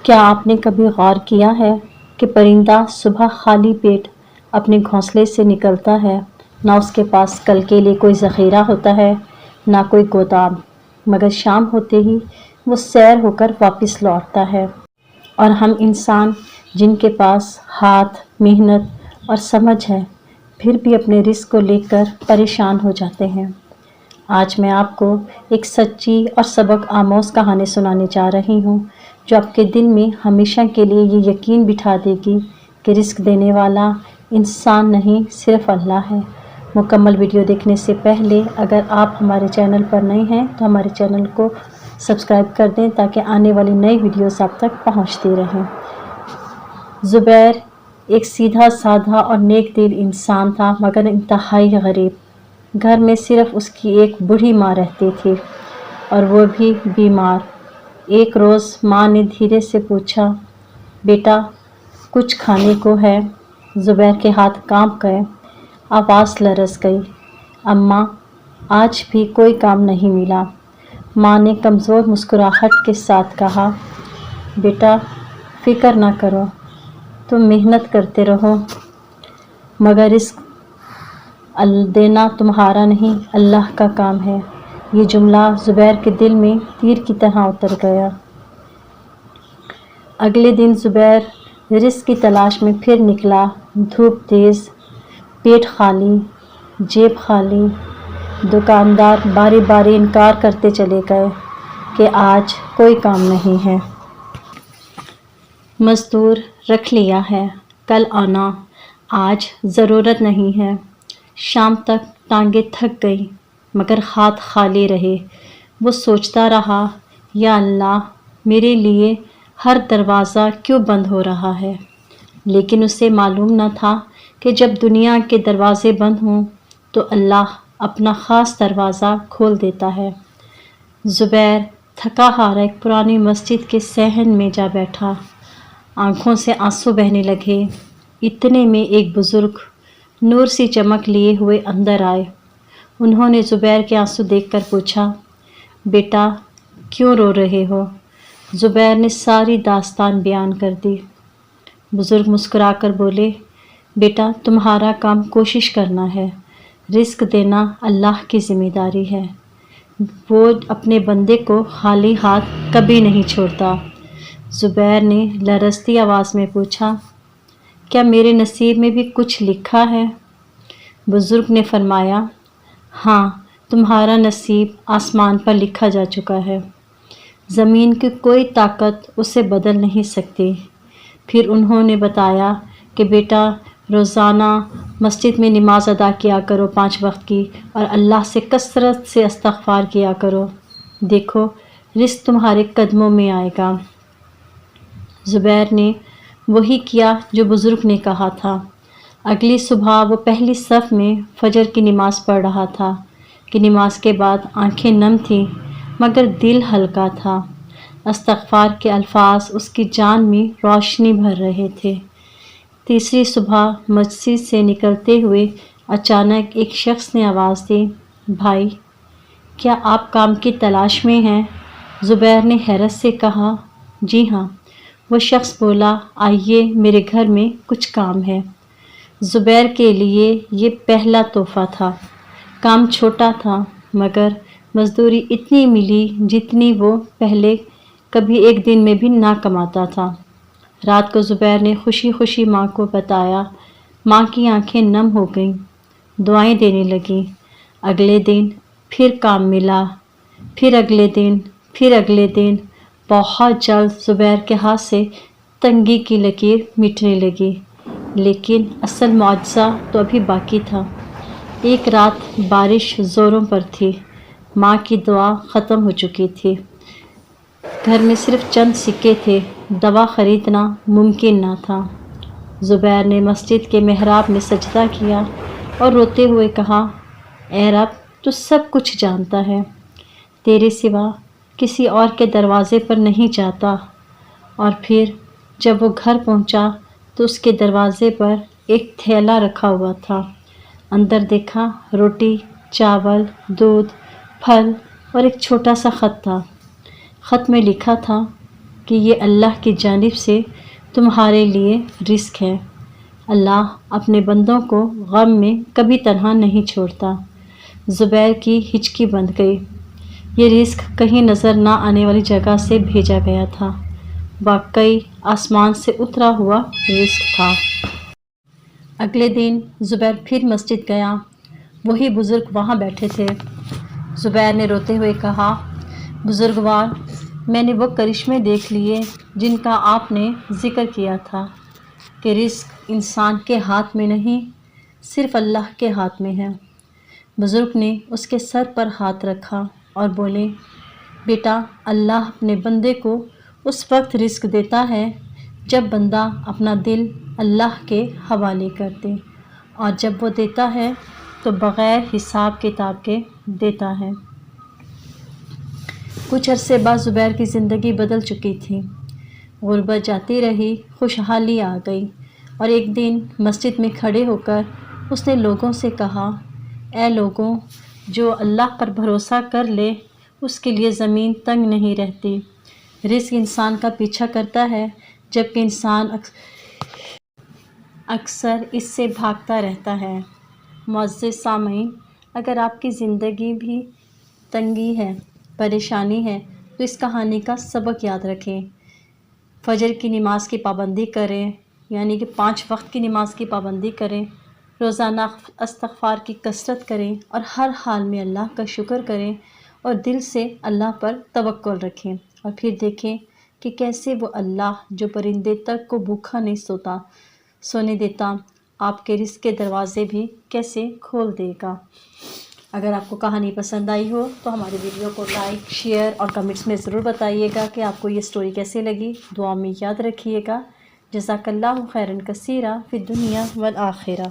کیا آپ نے کبھی غور کیا ہے کہ پرندہ صبح خالی پیٹ اپنے گھونسلے سے نکلتا ہے، نہ اس کے پاس کل کے لیے کوئی ذخیرہ ہوتا ہے، نہ کوئی گودام، مگر شام ہوتے ہی وہ سیر ہو کر واپس لوٹتا ہے۔ اور ہم انسان جن کے پاس ہاتھ، محنت اور سمجھ ہے، پھر بھی اپنے رزق کو لے کر پریشان ہو جاتے ہیں۔ آج میں آپ کو ایک سچی اور سبق آموز کہانی سنانے جا رہی ہوں، جو آپ کے دل میں ہمیشہ کے لیے یہ یقین بٹھا دے گی کہ رزق دینے والا انسان نہیں، صرف اللہ ہے۔ مکمل ویڈیو دیکھنے سے پہلے اگر آپ ہمارے چینل پر نئے ہیں تو ہمارے چینل کو سبسکرائب کر دیں تاکہ آنے والی نئی ویڈیوز آپ تک پہنچتی رہیں۔ زبیر ایک سیدھا سادھا اور نیک دل انسان تھا، مگر انتہائی غریب۔ گھر میں صرف اس کی ایک بوڑھی ماں رہتی تھی، اور وہ بھی بیمار۔ ایک روز ماں نے دھیرے سے پوچھا، بیٹا کچھ کھانے کو ہے؟ زبیر کے ہاتھ کانپ گئے، آواز لرز گئی، اماں آج بھی کوئی کام نہیں ملا۔ ماں نے کمزور مسکراہٹ کے ساتھ کہا، بیٹا فکر نہ کرو، تم محنت کرتے رہو، مگر رزق دینا تمہارا نہیں، اللہ کا کام ہے۔ یہ جملہ زبیر کے دل میں تیر کی طرح اتر گیا۔ اگلے دن زبیر رزق کی تلاش میں پھر نکلا۔ دھوپ تیز، پیٹ خالی، جیب خالی۔ دکاندار باری باری انکار کرتے چلے گئے کہ آج کوئی کام نہیں ہے۔ مزدور رکھ لیا ہے، کل آنا، آج ضرورت نہیں ہے۔ شام تک ٹانگیں تھک گئی، مگر ہاتھ خالی رہے۔ وہ سوچتا رہا، یا اللہ میرے لیے ہر دروازہ کیوں بند ہو رہا ہے؟ لیکن اسے معلوم نہ تھا کہ جب دنیا کے دروازے بند ہوں تو اللہ اپنا خاص دروازہ کھول دیتا ہے۔ زبیر تھکا ہارا ایک پرانی مسجد کے صحن میں جا بیٹھا، آنکھوں سے آنسو بہنے لگے۔ اتنے میں ایک بزرگ نور سی چمک لیے ہوئے اندر آئے۔ انہوں نے زبیر کے آنسو دیکھ کر پوچھا، بیٹا کیوں رو رہے ہو؟ زبیر نے ساری داستان بیان کر دی۔ بزرگ مسکرا کر بولے، بیٹا تمہارا کام کوشش کرنا ہے، رزق دینا اللہ کی ذمہ داری ہے، وہ اپنے بندے کو خالی ہاتھ کبھی نہیں چھوڑتا۔ زبیر نے لرزتی آواز میں پوچھا، کیا میرے نصیب میں بھی کچھ لکھا ہے؟ بزرگ نے فرمایا، ہاں تمہارا نصیب آسمان پر لکھا جا چکا ہے، زمین کی کوئی طاقت اسے بدل نہیں سکتی۔ پھر انہوں نے بتایا کہ بیٹا روزانہ مسجد میں نماز ادا کیا کرو 5 وقت کی، اور اللہ سے کثرت سے استغفار کیا کرو، دیکھو رزق تمہارے قدموں میں آئے گا۔ زبیر نے وہی کیا جو بزرگ نے کہا تھا۔ اگلی صبح وہ پہلی صف میں فجر کی نماز پڑھ رہا تھا کہ نماز کے بعد آنکھیں نم تھیں مگر دل ہلکا تھا۔ استغفار کے الفاظ اس کی جان میں روشنی بھر رہے تھے۔ تیسری صبح مسجد سے نکلتے ہوئے اچانک ایک شخص نے آواز دی، بھائی کیا آپ کام کی تلاش میں ہیں؟ زبیر نے حیرت سے کہا، جی ہاں۔ وہ شخص بولا، آئیے میرے گھر میں کچھ کام ہے۔ زبیر کے لیے یہ پہلا تحفہ تھا۔ کام چھوٹا تھا مگر مزدوری اتنی ملی جتنی وہ پہلے کبھی ایک دن میں بھی نہ کماتا تھا۔ رات کو زبیر نے خوشی خوشی ماں کو بتایا۔ ماں کی آنکھیں نم ہو گئیں، دعائیں دینے لگیں۔ اگلے دن پھر کام ملا، پھر اگلے دن، پھر اگلے دن۔ بہت جلد زبیر کے ہاتھ سے تنگی کی لکیر مٹنے لگی، لیکن اصل معجزہ تو ابھی باقی تھا۔ ایک رات بارش زوروں پر تھی، ماں کی دعا ختم ہو چکی تھی، گھر میں صرف چند سکے تھے، دوا خریدنا ممکن نہ تھا۔ زبیر نے مسجد کے محراب میں سجدہ کیا اور روتے ہوئے کہا، اے رب تو سب کچھ جانتا ہے، تیرے سوا کسی اور کے دروازے پر نہیں جاتا۔ اور پھر جب وہ گھر پہنچا تو اس کے دروازے پر ایک تھیلا رکھا ہوا تھا۔ اندر دیکھا، روٹی، چاول، دودھ، پھل اور ایک چھوٹا سا خط تھا۔ خط میں لکھا تھا، کہ یہ اللہ کی جانب سے تمہارے لیے رزق ہے۔ اللہ اپنے بندوں کو غم میں کبھی تنہا نہیں چھوڑتا۔ زبیر کی ہچکی بند گئی۔ یہ رزق کہیں نظر نہ آنے والی جگہ سے بھیجا گیا تھا، واقعی آسمان سے اترا ہوا رزق تھا۔ اگلے دن زبیر پھر مسجد گیا۔ وہی بزرگ وہاں بیٹھے تھے۔ زبیر نے روتے ہوئے کہا، بزرگوار، میں نے وہ کرشمے دیکھ لیے جن کا آپ نے ذکر کیا تھا کہ رزق انسان کے ہاتھ میں نہیں، صرف اللہ کے ہاتھ میں ہے۔ بزرگ نے اس کے سر پر ہاتھ رکھا اور بولے، بیٹا، اللہ اپنے بندے کو اس وقت رزق دیتا ہے جب بندہ اپنا دل اللہ کے حوالے کر دے، اور جب وہ دیتا ہے تو بغیر حساب کتاب کے دیتا ہے۔ کچھ عرصے بعد زبیر کی زندگی بدل چکی تھی۔ غربت جاتی رہی، خوشحالی آ گئی، اور ایک دن مسجد میں کھڑے ہو کر اس نے لوگوں سے کہا، اے لوگوں، جو اللہ پر بھروسہ کر لے اس کے لیے زمین تنگ نہیں رہتی۔ رزق انسان کا پیچھا کرتا ہے جبکہ انسان اکثر اس سے بھاگتا رہتا ہے۔ معزز سامعین، اگر آپ کی زندگی بھی تنگی ہے، پریشانی ہے، تو اس کہانی کا سبق یاد رکھیں۔ فجر کی نماز کی پابندی کریں، یعنی کہ 5 وقت کی نماز کی پابندی کریں، روزانہ استغفار کی کثرت کریں، اور ہر حال میں اللہ کا شکر کریں، اور دل سے اللہ پر توکل رکھیں، اور پھر دیکھیں کہ کیسے وہ اللہ جو پرندے تک کو بھوکا نہیں سونے دیتا، آپ کے رزق کے دروازے بھی کیسے کھول دے گا۔ اگر آپ کو کہانی پسند آئی ہو تو ہماری ویڈیو کو لائک، شیئر اور کمنٹس میں ضرور بتائیے گا کہ آپ کو یہ سٹوری کیسے لگی۔ دعا میں یاد رکھیے گا۔ جزاک اللہ خیرا کثیرا فی الدنیا والآخرہ۔